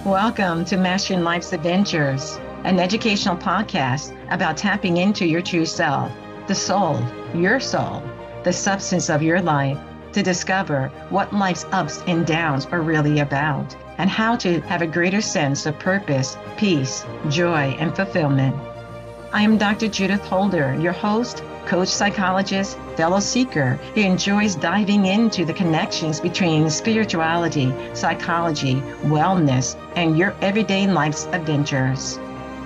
Welcome to Mastering Life's Adventures, an educational podcast about tapping into your true self, the soul, your soul, the substance of your life, to discover what life's ups and downs are really about, and how to have a greater sense of purpose, peace, joy, and fulfillment. I am Dr. Judith Holder, your host, coach psychologist, fellow seeker who enjoys diving into the connections between spirituality, psychology, wellness, and your everyday life's adventures.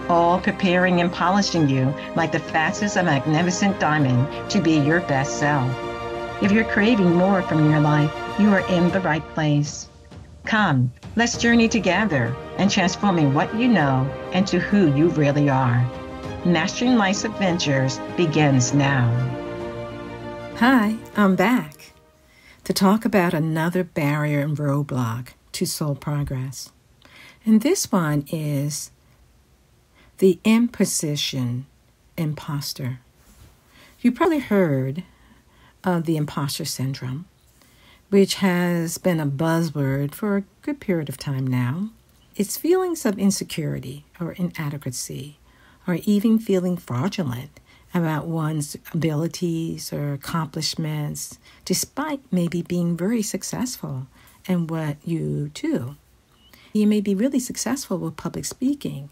All preparing and polishing you like the facets of a magnificent diamond to be your best self. If you're craving more from your life, you are in the right place. Come, let's journey together and transforming what you know into who you really are. Mastering Life's Adventures begins now. Hi, I'm back to talk about another barrier and roadblock to soul progress. And this one is the imposition imposter. You probably heard of the imposter syndrome, which has been a buzzword for a good period of time now. It's feelings of insecurity or inadequacy, or even feeling fraudulent about one's abilities or accomplishments, despite maybe being very successful in what you do. You may be really successful with public speaking,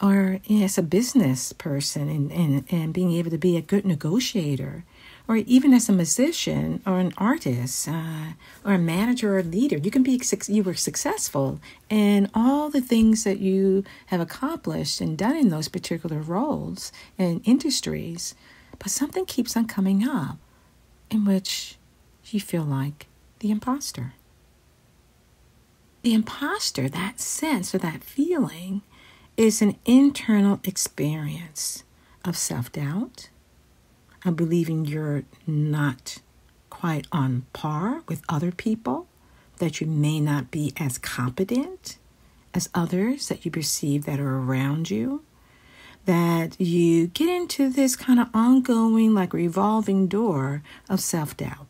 or as a business person and being able to be a good negotiator, or even as a musician or an artist or a manager or a leader. You were successful in all the things that you have accomplished and done in those particular roles and industries, but something keeps on coming up in which you feel like the imposter. The imposter, that sense or that feeling, is an internal experience of self-doubt, of believing you're not quite on par with other people, that you may not be as competent as others that you perceive that are around you, that you get into this kind of ongoing, like revolving door of self-doubt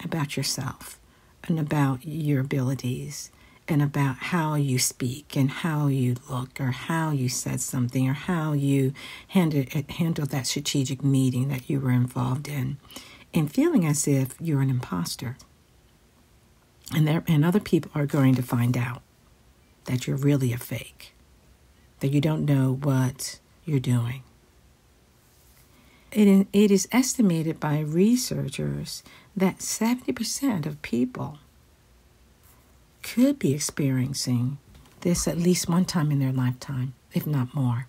about yourself and about your abilities and about how you speak and how you look or how you said something or how you handled that strategic meeting that you were involved in, and feeling as if you're an imposter. And other people are going to find out that you're really a fake, that you don't know what you're doing. It is estimated by researchers that 70% of people could be experiencing this at least one time in their lifetime, if not more,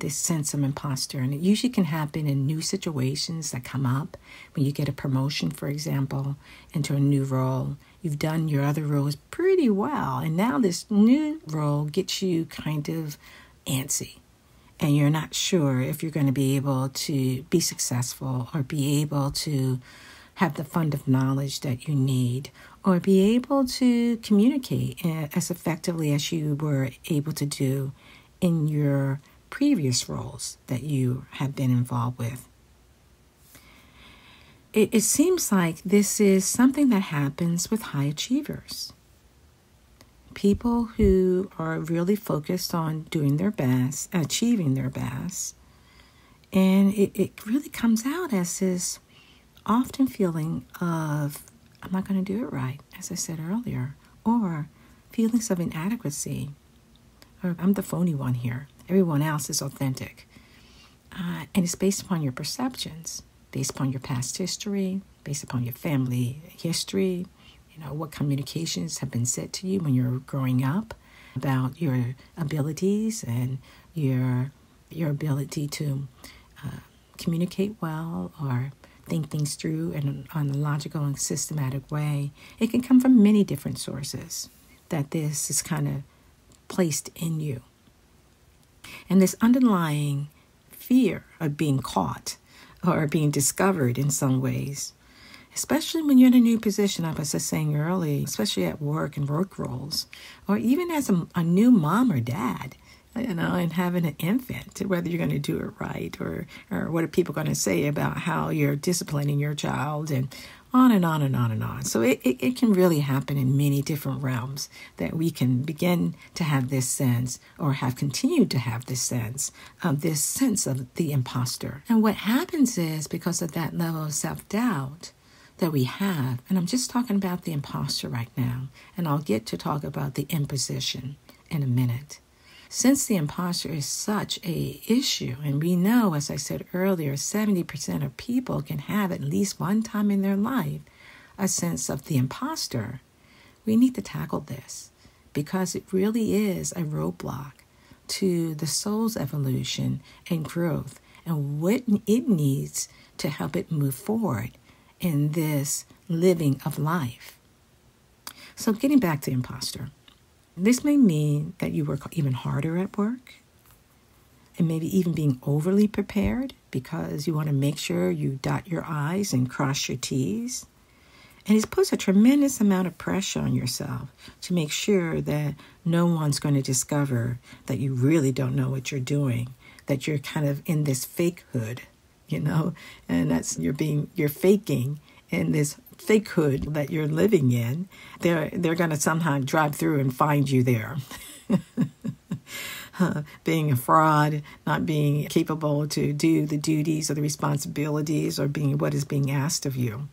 this sense of imposter. And it usually can happen in new situations that come up. When you get a promotion, for example, into a new role, you've done your other roles pretty well, and now this new role gets you kind of antsy, and you're not sure if you're going to be able to be successful or be able to have the fund of knowledge that you need, or be able to communicate as effectively as you were able to do in your previous roles that you have been involved with. It seems like this is something that happens with high achievers. People who are really focused on doing their best, achieving their best, and it really comes out as this often feeling of, I'm not going to do it right, as I said earlier, or feelings of inadequacy, or I'm the phony one here. Everyone else is authentic. And it's based upon your perceptions, based upon your past history, based upon your family history, what communications have been said to you when you're growing up about your abilities and your ability to communicate well or think things through in a logical and systematic way. It can come from many different sources that this is kind of placed in you. And this underlying fear of being caught or being discovered in some ways, especially when you're in a new position, I was just saying earlier, especially at work and work roles, or even as a new mom or dad, and having an infant, whether you're going to do it right or what are people going to say about how you're disciplining your child and On and on and on and on. So it can really happen in many different realms that we can begin to have this sense or have continued to have this sense of the imposter. And what happens is because of that level of self-doubt that we have, and I'm just talking about the imposter right now, and I'll get to talk about the imposition in a minute. Since the imposter is such a issue, and we know, as I said earlier, 70% of people can have at least one time in their life a sense of the imposter, we need to tackle this because it really is a roadblock to the soul's evolution and growth and what it needs to help it move forward in this living of life. So getting back to imposter. This may mean that you work even harder at work and maybe even being overly prepared because you want to make sure you dot your I's and cross your T's. And it puts a tremendous amount of pressure on yourself to make sure that no one's going to discover that you really don't know what you're doing, that you're kind of in this fakehood, and that's you're faking in this fakehood that you're living in. They're going to somehow drive through and find you there. Being a fraud, not being capable to do the duties or the responsibilities or being what is being asked of you.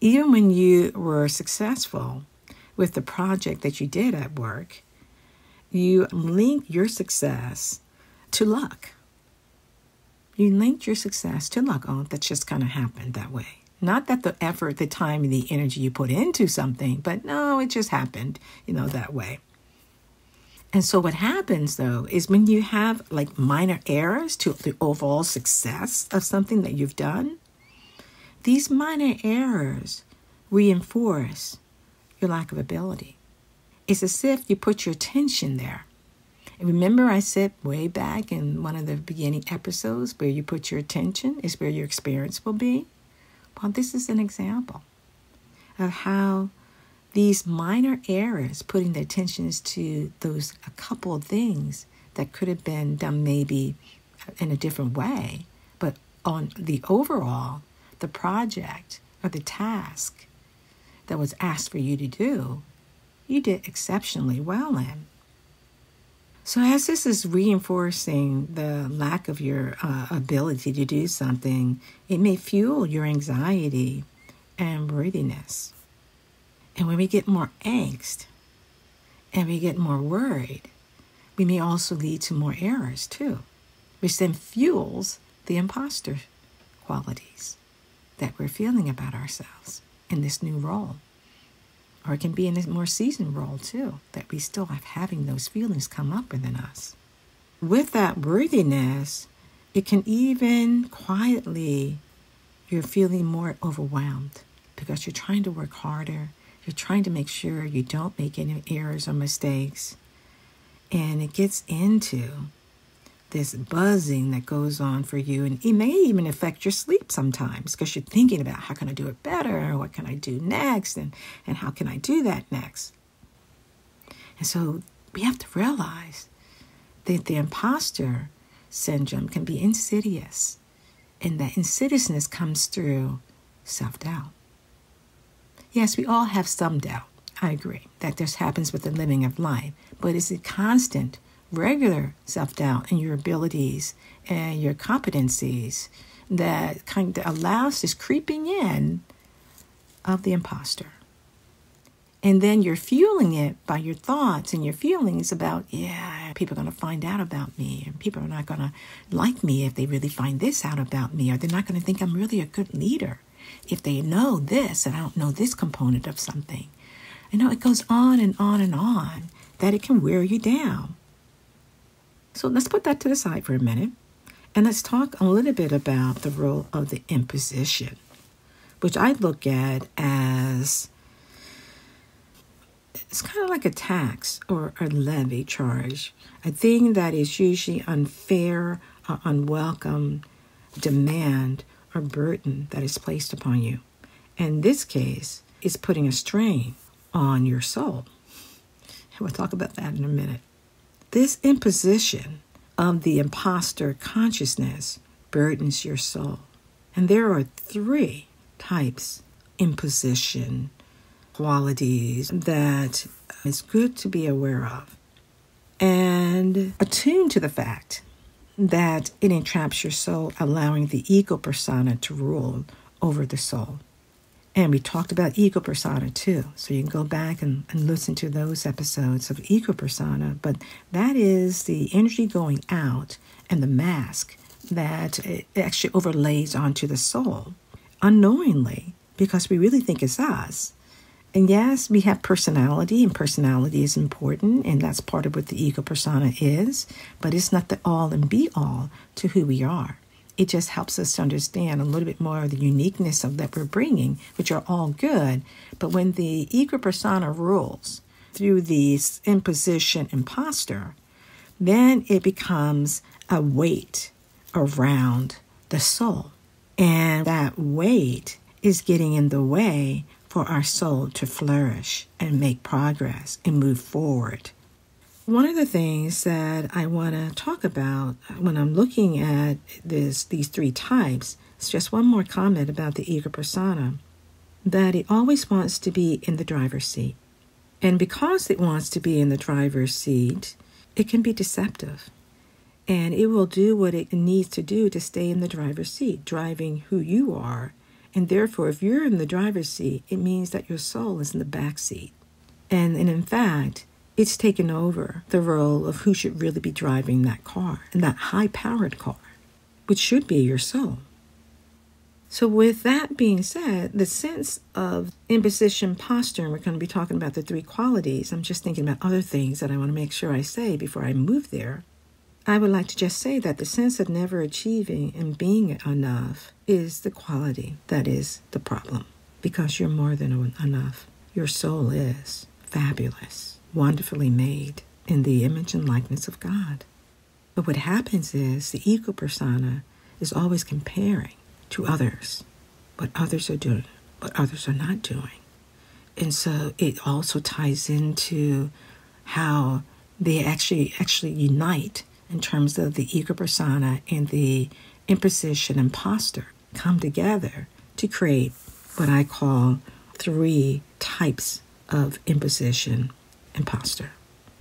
Even when you were successful with the project that you did at work, you linked your success to luck. You linked your success to luck. Oh, that just kind of happened that way. Not that the effort, the time, and the energy you put into something, but no, it just happened, that way. And so what happens, though, is when you have like minor errors to the overall success of something that you've done, these minor errors reinforce your lack of ability. It's as if you put your attention there. And remember I said way back in one of the beginning episodes, where you put your attention is where your experience will be? Well, this is an example of how these minor errors, putting the attentions to those a couple of things that could have been done maybe in a different way, but on the overall, the project or the task that was asked for you to do, you did exceptionally well in. So as this is reinforcing the lack of your ability to do something, it may fuel your anxiety and worthiness. And when we get more angst and we get more worried, we may also lead to more errors too, which then fuels the imposter qualities that we're feeling about ourselves in this new role. Or it can be in a more seasoned role too, that we still have having those feelings come up within us. With that worthiness, it can even quietly, you're feeling more overwhelmed because you're trying to work harder. You're trying to make sure you don't make any errors or mistakes. And it gets into this buzzing that goes on for you. And it may even affect your sleep sometimes because you're thinking about how can I do it better? Or what can I do next? And how can I do that next? And so we have to realize that the imposter syndrome can be insidious. And that insidiousness comes through self-doubt. Yes, we all have some doubt. I agree that this happens with the living of life. But it's a constant, regular self-doubt in your abilities and your competencies that kind of allows this creeping in of the imposter. And then you're fueling it by your thoughts and your feelings about, people are going to find out about me. And people are not going to like me if they really find this out about me. Or they're not going to think I'm really a good leader if they know this and I don't know this component of something. It goes on and on and on, that it can wear you down. So let's put that to the side for a minute. And let's talk a little bit about the role of the imposition, which I look at as it's kind of like a tax or a levy charge, a thing that is usually unfair or unwelcome demand or burden that is placed upon you. In this case, it's putting a strain on your soul. We'll talk about that in a minute. This imposition of the imposter consciousness burdens your soul. And there are 3 types imposition qualities that is good to be aware of. And attune to the fact that it entraps your soul, allowing the ego persona to rule over the soul. And we talked about ego persona too. So you can go back and listen to those episodes of ego persona. But that is the energy going out and the mask that it actually overlays onto the soul unknowingly, because we really think it's us. And yes, we have personality, and personality is important, and that's part of what the ego persona is, but it's not the all and be all to who we are. It just helps us to understand a little bit more of the uniqueness of that we're bringing, which are all good. But when the ego persona rules through the imposition imposter, then it becomes a weight around the soul. And that weight is getting in the way for our soul to flourish and make progress and move forward. One of the things that I want to talk about when I'm looking at these three types is just one more comment about the ego persona, that it always wants to be in the driver's seat. And because it wants to be in the driver's seat, it can be deceptive. And it will do what it needs to do to stay in the driver's seat, driving who you are. And therefore, if you're in the driver's seat, it means that your soul is in the back seat. And in fact, it's taken over the role of who should really be driving that car, and that high-powered car, which should be your soul. So with that being said, the sense of imposition posture, and we're going to be talking about the three qualities. I'm just thinking about other things that I want to make sure I say before I move there. I would like to just say that the sense of never achieving and being enough is the quality that is the problem, because you're more than enough. Your soul is fabulous, wonderfully made in the image and likeness of God. But what happens is the ego persona is always comparing to others, what others are doing, what others are not doing. And so it also ties into how they actually unite in terms of the ego persona and the imposition imposter come together to create what I call three types of imposition imposter.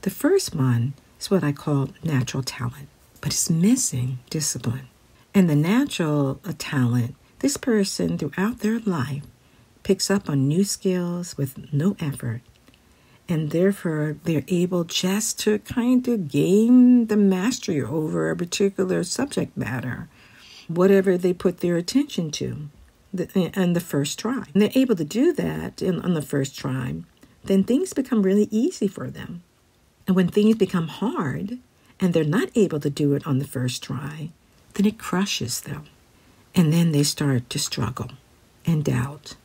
The first one is what I call natural talent, but it's missing discipline. And the natural talent, this person throughout their life picks up on new skills with no effort. And therefore, they're able just to kind of gain the mastery over a particular subject matter, whatever they put their attention to in the first try. And they're able to do that on the first try, then things become really easy for them. And when things become hard and they're not able to do it on the first try, then it crushes them. And then they start to struggle and doubt.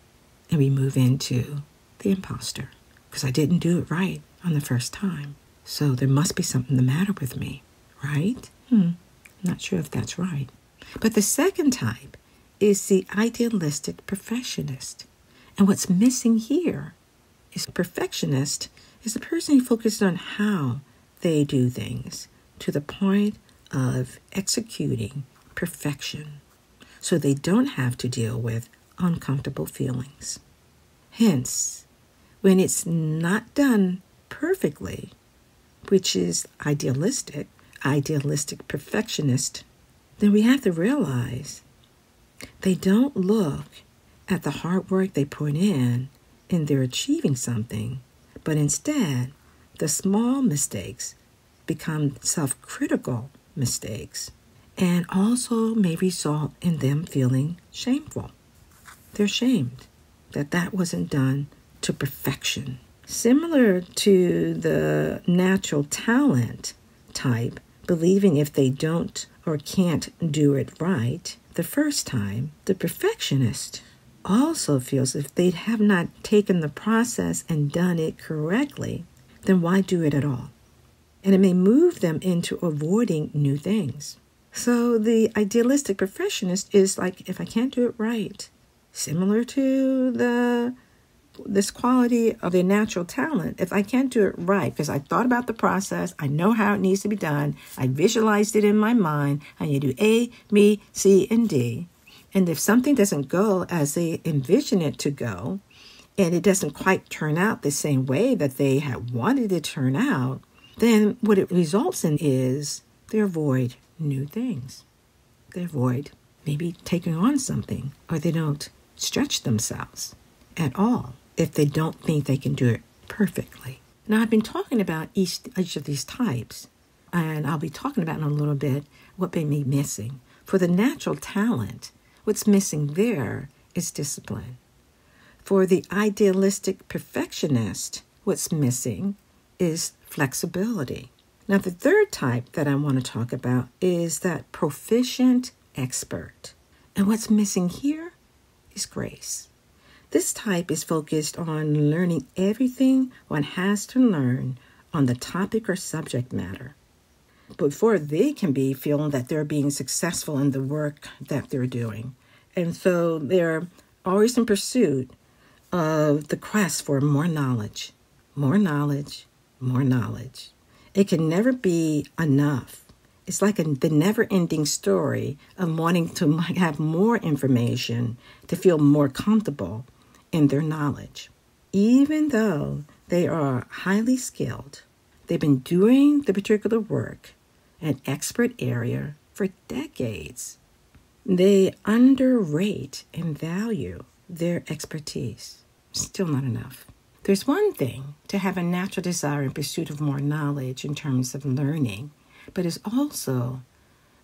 And we move into the imposter. Because I didn't do it right on the first time. So there must be something the matter with me, right? Not sure if that's right. But the second type is the idealistic perfectionist. And what's missing here is perfectionist is the person who focuses on how they do things to the point of executing perfection, so they don't have to deal with uncomfortable feelings. Hence, when it's not done perfectly, which is idealistic perfectionist, then we have to realize they don't look at the hard work they put in their achieving something, but instead, the small mistakes become self-critical mistakes and also may result in them feeling shameful. They're shamed that wasn't done to perfection. Similar to the natural talent type, believing if they don't or can't do it right the first time, the perfectionist also feels if they have not taken the process and done it correctly, then why do it at all? And it may move them into avoiding new things. So the idealistic perfectionist is like, if I can't do it right, similar to this quality of the natural talent, if I can't do it right, because I thought about the process, I know how it needs to be done, I visualized it in my mind, I need to do A, B, C, and D, And if something doesn't go as they envision it to go, and it doesn't quite turn out the same way that they had wanted it to turn out, then what it results in is they avoid new things. They avoid maybe taking on something, or they don't stretch themselves at all if they don't think they can do it perfectly. Now, I've been talking about each of these types, and I'll be talking about in a little bit what may be missing. For the natural talent, what's missing there is discipline. For the idealistic perfectionist, what's missing is flexibility. Now, the third type that I want to talk about is that proficient expert. And what's missing here is grace. This type is focused on learning everything one has to learn on the topic or subject matter before they can be feeling that they're being successful in the work that they're doing. And so they're always in pursuit of the quest for more knowledge, more knowledge, more knowledge. It can never be enough. It's like the never-ending story of wanting to have more information to feel more comfortable in their knowledge. Even though they are highly skilled, they've been doing the particular work, an expert area, for decades. They underrate and value their expertise. Still not enough. There's one thing to have a natural desire in pursuit of more knowledge in terms of learning, but it's also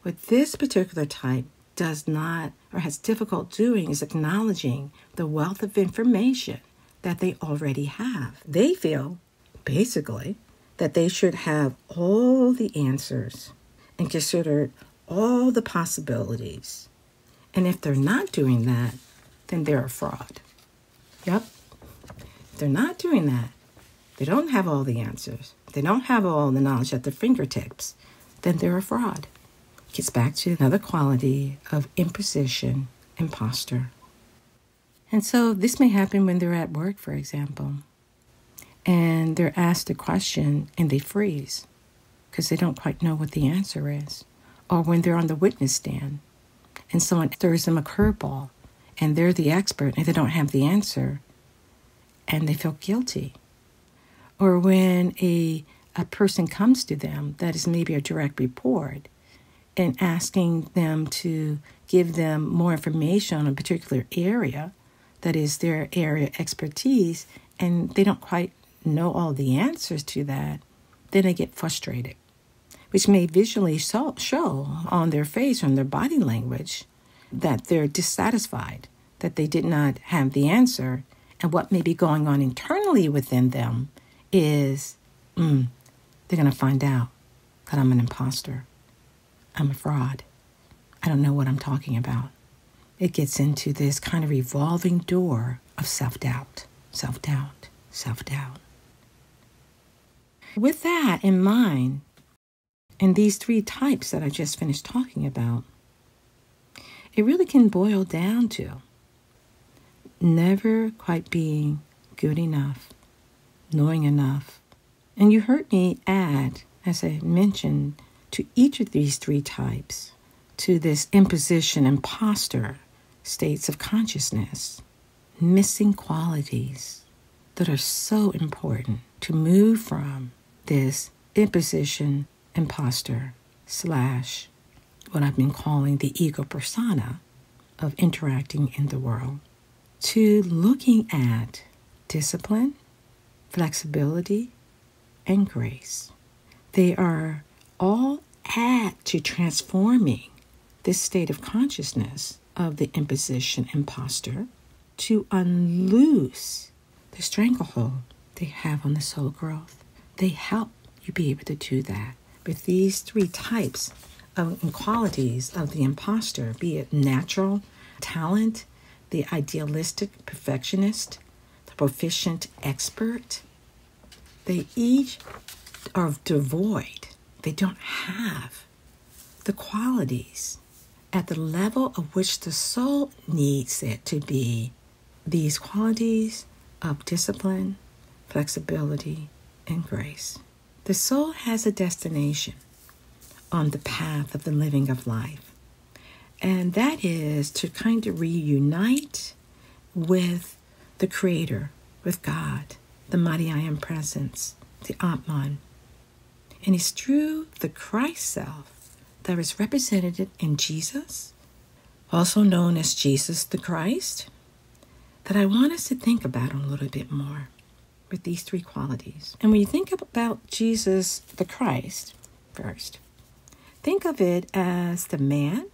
what this particular type does not or has difficult doing is acknowledging the wealth of information that they already have. They feel, basically, that they should have all the answers and consider all the possibilities. And if they're not doing that, then they're a fraud. Yep. If they're not doing that, they don't have all the answers, they don't have all the knowledge at their fingertips, then they're a fraud. Gets back to another quality of imposition, imposter. And so this may happen when they're at work, for example, and they're asked a question and they freeze because they don't quite know what the answer is. Or when they're on the witness stand and someone throws them a curveball and they're the expert and they don't have the answer and they feel guilty. Or when a person comes to them that is maybe a direct report and asking them to give them more information on a particular area that is their area of expertise, and they don't quite know all the answers to that, then they get frustrated, which may visually show on their face or on their body language that they're dissatisfied, that they did not have the answer. And what may be going on internally within them is, they're going to find out that I'm an imposter. I'm a fraud. I don't know what I'm talking about. It gets into this kind of revolving door of self-doubt, self-doubt, self-doubt. With that in mind, and these three types that I just finished talking about, it really can boil down to never quite being good enough, knowing enough. And you heard me add, as I mentioned, to each of these three types, to this imposition, imposter states of consciousness, missing qualities that are so important to move from this imposition, imposter / what I've been calling the ego persona of interacting in the world, to looking at discipline, flexibility, and grace. They are all add to transforming this state of consciousness of the imposition imposter to unloose the stranglehold they have on the soul growth. They help you be able to do that with these three types of qualities of the imposter, be it natural talent, the idealistic perfectionist, the proficient expert. They each are devoid. They don't have the qualities at the level of which the soul needs it to be. These qualities of discipline, flexibility, and grace. The soul has a destination on the path of the living of life. And that is to kind of reunite with the Creator, with God, the mighty I Am Presence, the Atman. And it's through the Christ self that is represented in Jesus, also known as Jesus the Christ, that I want us to think about a little bit more with these three qualities. And when you think about Jesus the Christ first, think of it as the man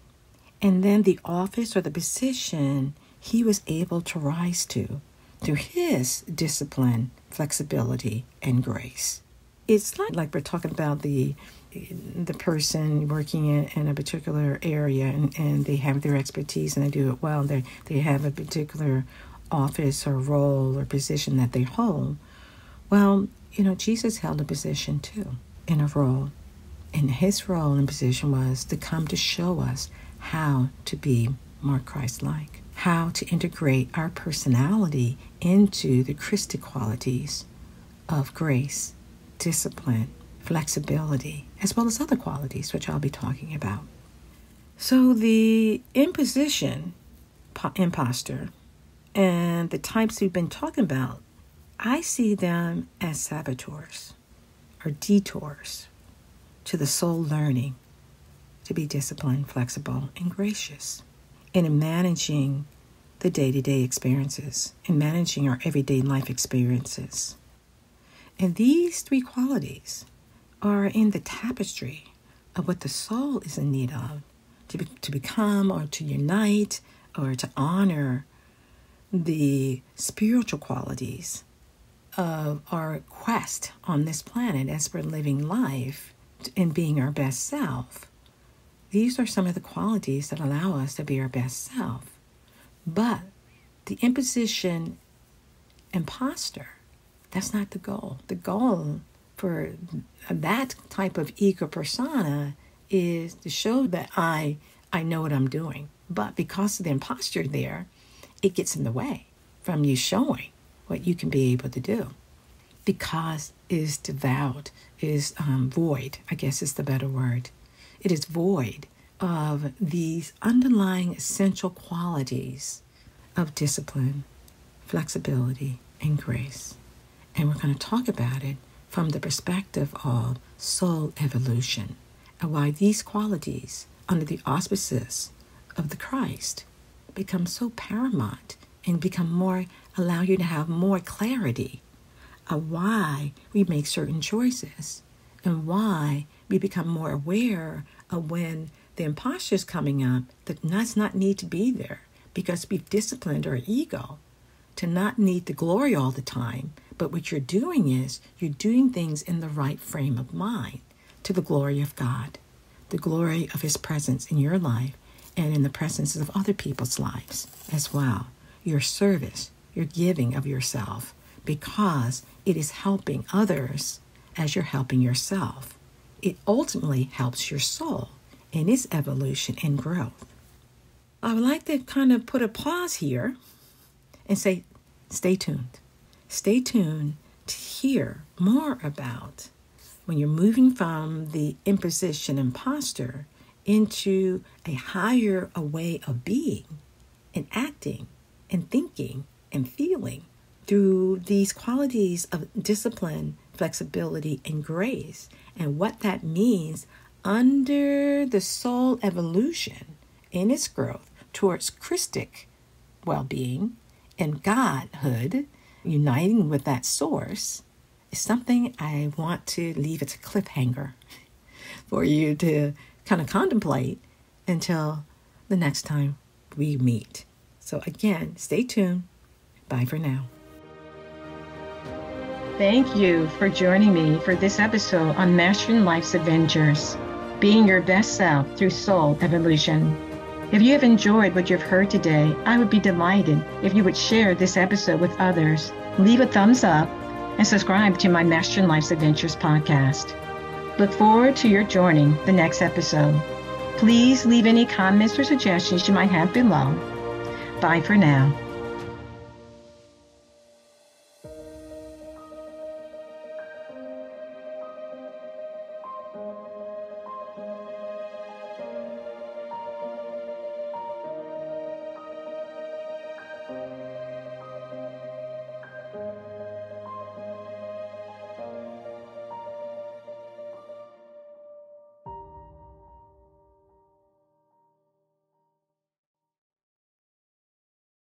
and then the office or the position he was able to rise to through his discipline, flexibility, and grace. It's not like we're talking about the person working in a particular area and they have their expertise and they do it well. They have a particular office or role or position that they hold. Well, Jesus held a position too, in a role. And his role and position was to come to show us how to be more Christ-like, how to integrate our personality into the Christic qualities of grace, discipline, flexibility, as well as other qualities, which I'll be talking about. So the imposition, imposter, and the types we've been talking about, I see them as saboteurs or detours to the soul learning to be disciplined, flexible, and gracious. And in managing the day-to-day experiences, in managing our everyday life experiences. And these three qualities are in the tapestry of what the soul is in need of to become or to unite or to honor the spiritual qualities of our quest on this planet as we're living life and being our best self. These are some of the qualities that allow us to be our best self. But the imposition imposter, that's not the goal. The goal for that type of ego persona is to show that I know what I'm doing. But because of the imposter there, it gets in the way from you showing what you can be able to do. Because is devout, is void, I guess is the better word. It is void of these underlying essential qualities of discipline, flexibility, and grace. And we're going to talk about it from the perspective of soul evolution and why these qualities, under the auspices of the Christ, become so paramount and allow you to have more clarity of why we make certain choices and why we become more aware of when the imposter is coming up that does not need to be there because we've disciplined our ego to not need the glory all the time. But what you're doing is you're doing things in the right frame of mind to the glory of God, the glory of his presence in your life and in the presence of other people's lives as well. Your service, your giving of yourself, because it is helping others as you're helping yourself. It ultimately helps your soul in its evolution and growth. I would like to kind of put a pause here and say, stay tuned. Stay tuned to hear more about when you're moving from the imposition imposter into a higher way of being and acting and thinking and feeling through these qualities of discipline, flexibility, and grace, and what that means under the soul evolution in its growth towards Christic well-being and Godhood, uniting with that source, is something I want to leave as a cliffhanger for you to kind of contemplate until the next time we meet. So again, stay tuned. Bye for now. Thank you for joining me for this episode on Mastering Life's Adventures, being your best self through soul evolution. If you have enjoyed what you've heard today, I would be delighted if you would share this episode with others, leave a thumbs up, and subscribe to my Mastering Life's Adventures podcast. Look forward to your joining the next episode. Please leave any comments or suggestions you might have below. Bye for now.